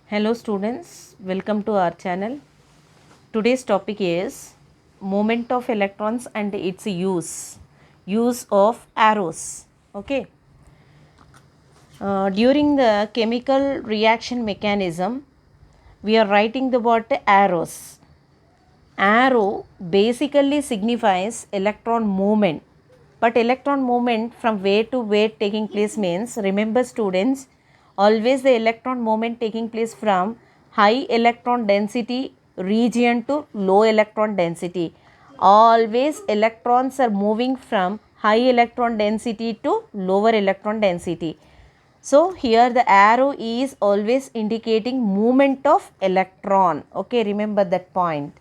Hello students, welcome to our channel. Today's topic is movement of electrons and its use of arrows. Okay. During the chemical reaction mechanism, we are writing the word arrows. Arrow basically signifies electron movement, but electron movement from where to where taking place means, remember students, always the electron movement taking place from high electron density region to low electron density. Always electrons are moving from high electron density to lower electron density. So here the arrow is always indicating movement of electron. Okay, remember that point.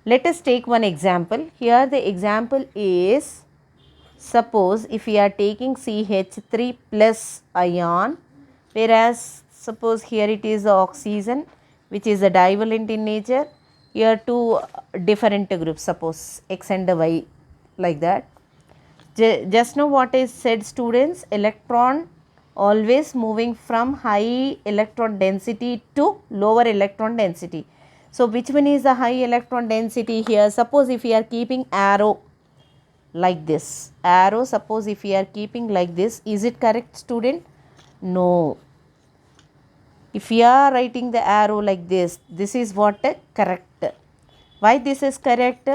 Let us take one example. Here the example is, suppose if we are taking CH3 plus ion, whereas suppose here it is the oxygen which is a divalent in nature. Here two different groups, suppose X and Y, like that. Just now what I said students, electron always moving from high electron density to lower electron density. So which one is the high electron density here? Suppose if we are keeping arrow like this, arrow suppose if we are keeping like this, is it correct student? No. If we are writing the arrow like this is what correct. Why this is correct?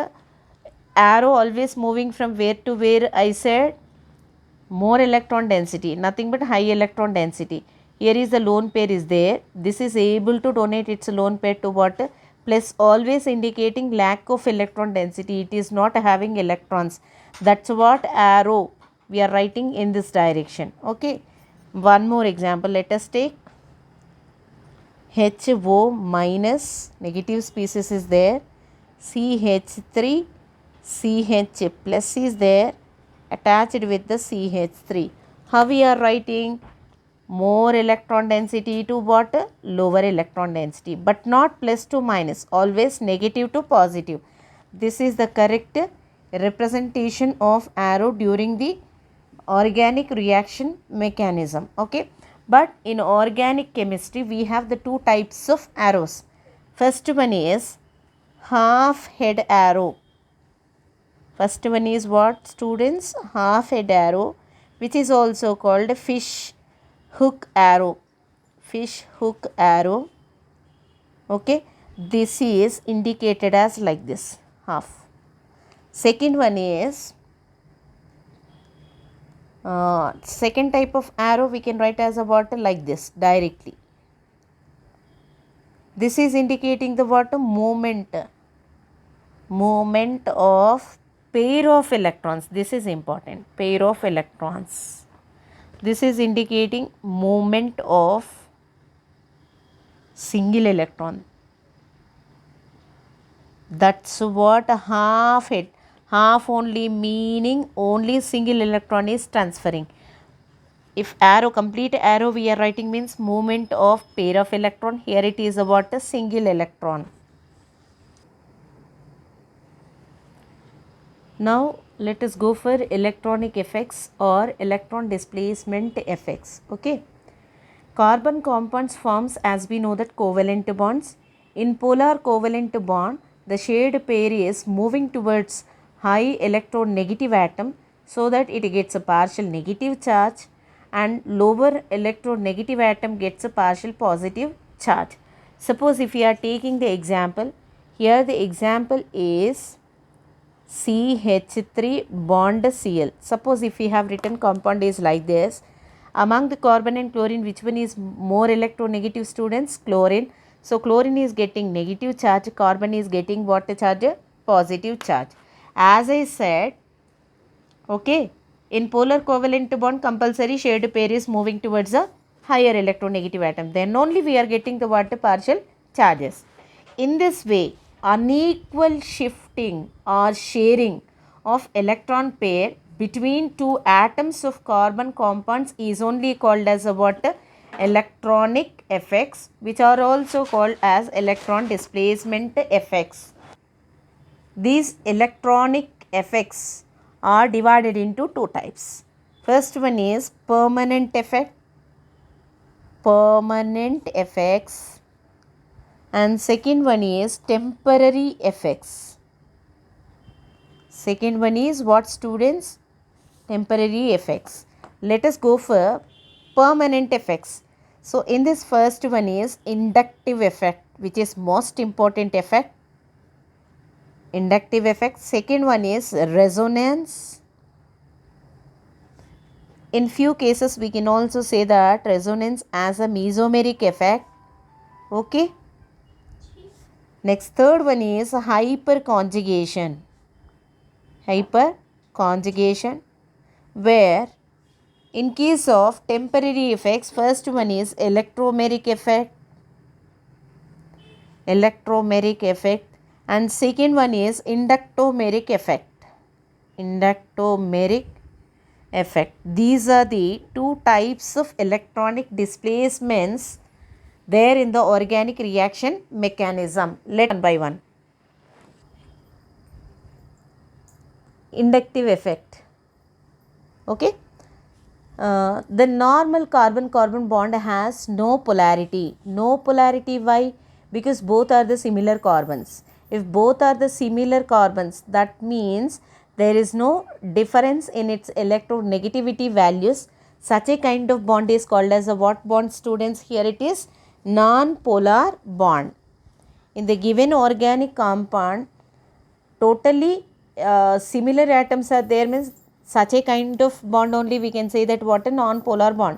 Arrow always moving from where to where I said? More electron density, nothing but high electron density. Here is the lone pair is there. This is able to donate its lone pair to what? Plus, always indicating lack of electron density. It is not having electrons. That's what arrow we are writing in this direction. Okay. One more example. Let us take HO minus, negative species is there. CH3, CH plus is there, attached with the CH3. How we are writing? More electron density to what? Lower electron density, but not plus to minus, always negative to positive. This is the correct representation of arrow during the organic reaction mechanism. Okay, but in organic chemistry we have the two types of arrows. First one is half head arrow. First one is what students? Half head arrow, which is also called fish hook arrow. Fish hook arrow. Okay, this is indicated as like this, half. Second one is second type of arrow we can write as a what? Like this, directly. This is indicating the what? Movement of pair of electrons. This is important, pair of electrons. This is indicating movement of single electron. That's what half it. Half only meaning only single electron is transferring. If arrow, complete arrow we are writing means movement of pair of electron. Here it is about a single electron. Now let us go for electronic effects or electron displacement effects. Okay. Carbon compounds forms, as we know, that covalent bonds. In polar covalent bond, the shared pair is moving towards high electronegative atom so that it gets a partial negative charge, and lower electronegative atom gets a partial positive charge. Suppose if we are taking the example, here the example is CH3 bond Cl. Suppose if we have written compound is like this, among the carbon and chlorine, which one is more electronegative students? Chlorine. So chlorine is getting negative charge, carbon is getting what charge? Positive charge. As I said, okay, in polar covalent bond, compulsory shared pair is moving towards a higher electronegative atom. Then only we are getting the what? Partial charges. In this way, unequal shifting or sharing of electron pair between two atoms of carbon compounds is only called as a what? Electronic effects, which are also called as electron displacement effects. These electronic effects are divided into two types. First one is permanent effect. Permanent effects. and second one is temporary effects. Second one is what, students? Temporary effects. Let us go for permanent effects. So in this first one is inductive effect, which is most important effect. Inductive effect. Second one is resonance. In few cases we can also say that resonance as a mesomeric effect. Okay. Next, third one is hyperconjugation. Hyperconjugation, where in case of temporary effects, first one is electromeric effect, and second one is inductomeric effect. These are the two types of electronic displacements there in the organic reaction mechanism. Let one by one. Inductive effect. Okay. The normal carbon-carbon bond has no polarity. No polarity, why? Because both are the similar carbons. If both are the similar carbons, that means there is no difference in its electronegativity values. Such a kind of bond is called as a what bond, students? Here it is non-polar bond. In the given organic compound, totally similar atoms are there, means such a kind of bond only we can say that what a non-polar bond.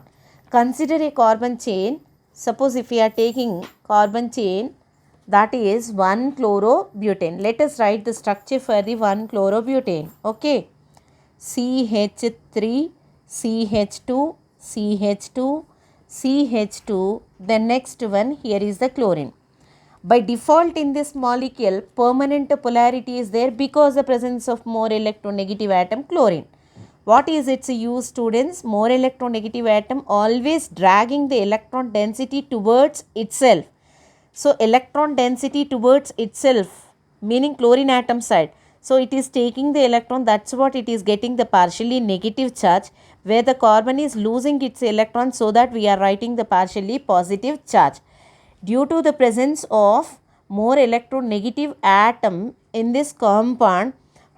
Consider a carbon chain. Suppose if we are taking carbon chain, that is 1-chlorobutane. Let us write the structure for the 1-chlorobutane. Okay. CH3, CH2, CH2, CH2. The next one, here is the chlorine. By default in this molecule, permanent polarity is there because the presence of more electronegative atom, chlorine. What is its use, students? More electronegative atom always dragging the electron density towards itself. So electron density towards itself, meaning chlorine atom side. So it is taking the electron, that's what it is getting the partially negative charge, where the carbon is losing its electron, so that we are writing the partially positive charge. Due to the presence of more electronegative atom in this compound,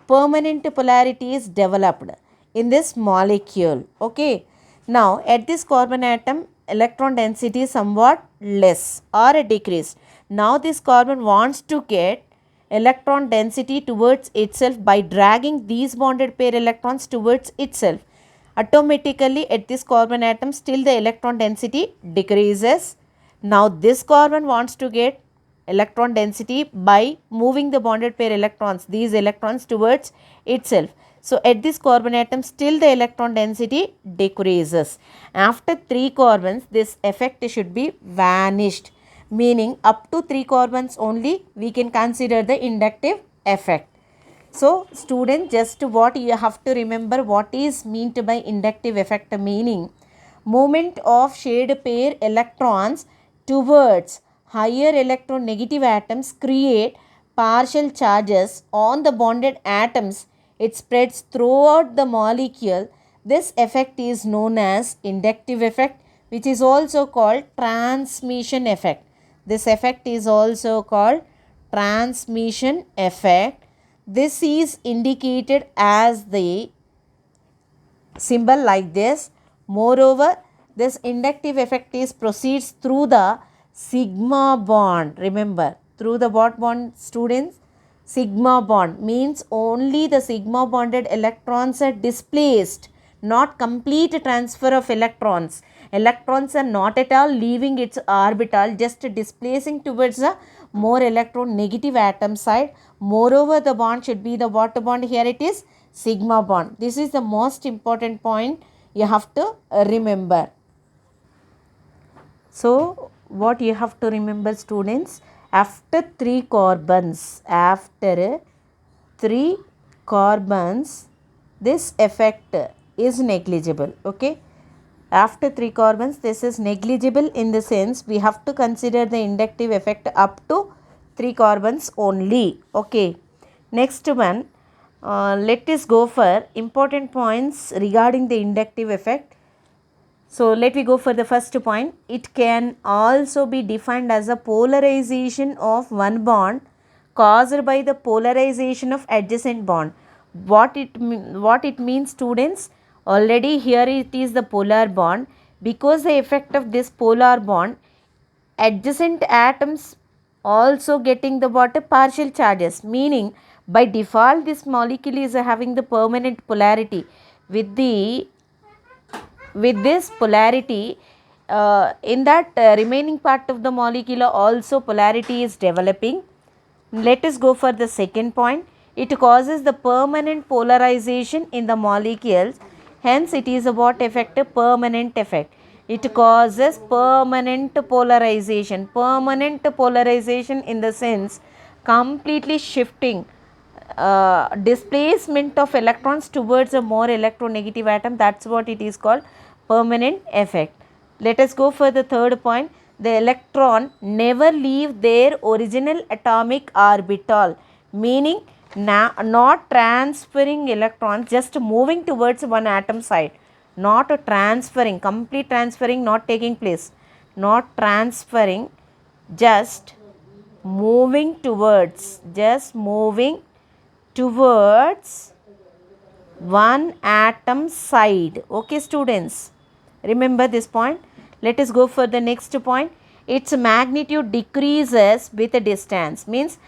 permanent polarity is developed in this molecule. Okay. Now at this carbon atom, electron density is somewhat less or decreased. Now this carbon wants to get electron density towards itself by dragging these bonded pair electrons towards itself. Automatically at this carbon atom, still the electron density decreases. Now this carbon wants to get electron density by moving the bonded pair electrons, these electrons towards itself. So at this carbon atom, still the electron density decreases. After 3 carbons, this effect should be vanished, meaning up to 3 carbons only we can consider the inductive effect. So student, just what you have to remember, what is meant by inductive effect, meaning movement of shared pair electrons towards higher electronegative atoms create partial charges on the bonded atoms. It spreads throughout the molecule. This effect is known as inductive effect, which is also called transmission effect. This effect is also called transmission effect. This is indicated as the symbol like this. Moreover, this inductive effect is proceeds through the sigma bond. Remember, through the what bond, students? Sigma bond means only the sigma bonded electrons are displaced, not complete transfer of electrons. Electrons are not at all leaving its orbital, just displacing towards the more electronegative atom side. Moreover, the bond should be the what bond? Here it is sigma bond. This is the most important point you have to remember. So what you have to remember, students? After 3 carbons, this effect is negligible. Okay. After 3 carbons, this is negligible, in the sense we have to consider the inductive effect up to 3 carbons only. Okay. Next one, let us go for important points regarding the inductive effect. So let me go for the first point. It can also be defined as a polarization of one bond caused by the polarization of adjacent bond. What it means, students? Already here it is the polar bond. Because the effect of this polar bond, adjacent atoms also getting the what partial charges, meaning by default this molecule is having the permanent polarity. With this polarity, in that remaining part of the molecule also polarity is developing. Let us go for the second point. It causes the permanent polarization in the molecules, hence it is a what effect? A permanent effect. It causes permanent polarization in the sense completely shifting displacement of electrons towards a more electronegative atom. That's what it is called, permanent effect. Let us go for the third point. The electron never leave their original atomic orbital, meaning not transferring electrons, just moving towards one atom side, not transferring, complete transferring not taking place, not transferring, just moving towards, one atom side. Okay, students, remember this point. Let us go for the next point. Its magnitude decreases with the distance, means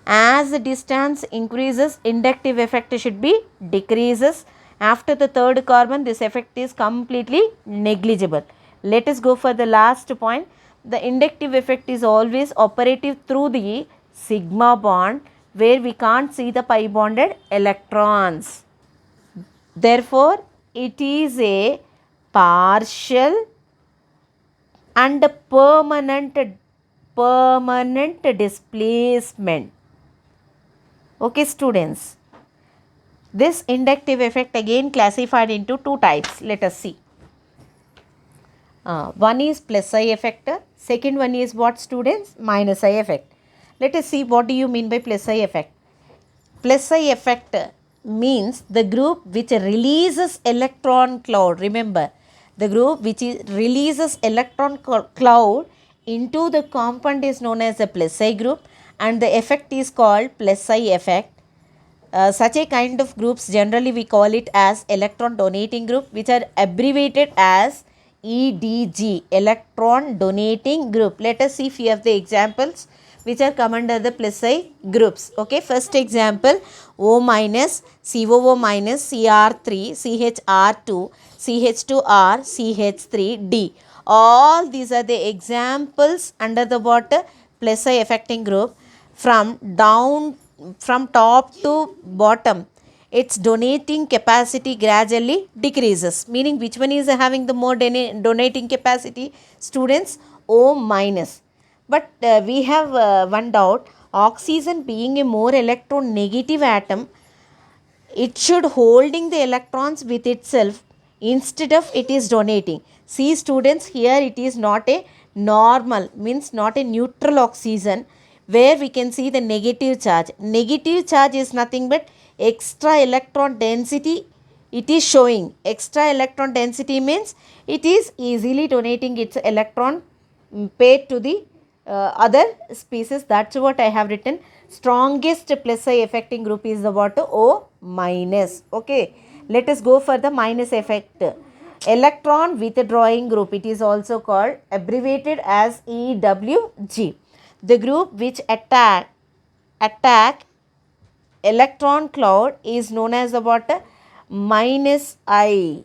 as the distance increases, inductive effect should be decreases. After the third carbon, this effect is completely negligible. Let us go for the last point. The inductive effect is always operative through the sigma bond, where we can't see the pi bonded electrons. Therefore, it is a partial and permanent displacement. Okay, students. This inductive effect again classified into two types. Let us see. One is plus I effect. Second one is what, students? Minus I effect. Let us see what do you mean by plus I effect. Plus I effect means the group which releases electron cloud. Remember, the group which releases electron cloud into the compound is known as the plus I group, and the effect is called plus I effect. Such a kind of groups generally we call it as electron donating group, which are abbreviated as EDG, electron donating group. Let us see few of the examples which are come under the plus I groups. Okay, first example, O minus, COO minus, Cr3, CHR2, CH2R, CH3D. All these are the examples under the what? Plus I affecting group. From top to bottom, its donating capacity gradually decreases, meaning which one is having the more donating capacity, students? O minus. But we have one doubt. Oxygen being a more electronegative atom, it should holding the electrons with itself instead of it is donating. See, students, here it is not a normal, means not a neutral oxygen, where we can see the negative charge. Negative charge is nothing but extra electron density. It is showing extra electron density means it is easily donating its electron paid to the other species. That's what I have written. Strongest plus I affecting group is the what? O minus. Okay, let us go for the minus effect. Electron withdrawing group, it is also called, abbreviated as EWG. The group which attack electron cloud is known as the what? Minus I.